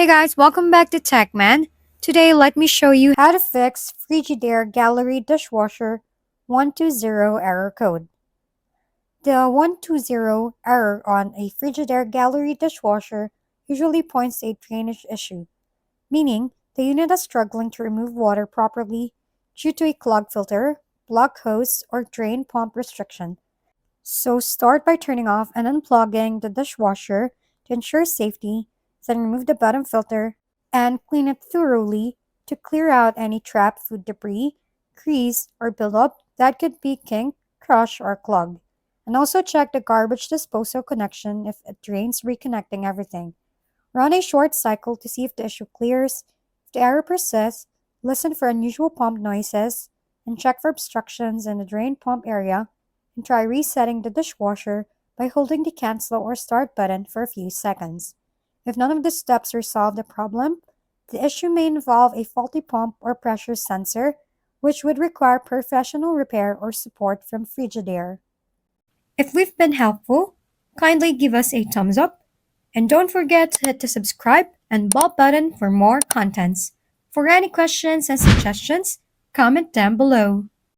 Hey guys, welcome back to TechMan. Today, let me show you how to fix Frigidaire Gallery Dishwasher 120 error code. The 120 error on a Frigidaire Gallery dishwasher usually points to a drainage issue, meaning the unit is struggling to remove water properly due to a clogged filter, blocked hose, or drain pump restriction. So start by turning off and unplugging the dishwasher to ensure safety, then remove the bottom filter and clean it thoroughly to clear out any trapped food debris, grease, or buildup that could be kinked, crushed, or clogged. And also check the garbage disposal connection if it drains, reconnecting everything. Run a short cycle to see if the issue clears. If the error persists, listen for unusual pump noises and check for obstructions in the drain pump area, and try resetting the dishwasher by holding the cancel or start button for a few seconds. If none of the steps resolve the problem, the issue may involve a faulty pump or pressure sensor, which would require professional repair or support from Frigidaire. If we've been helpful, kindly give us a thumbs up and don't forget to hit the subscribe and bell button for more contents. For any questions and suggestions, comment down below.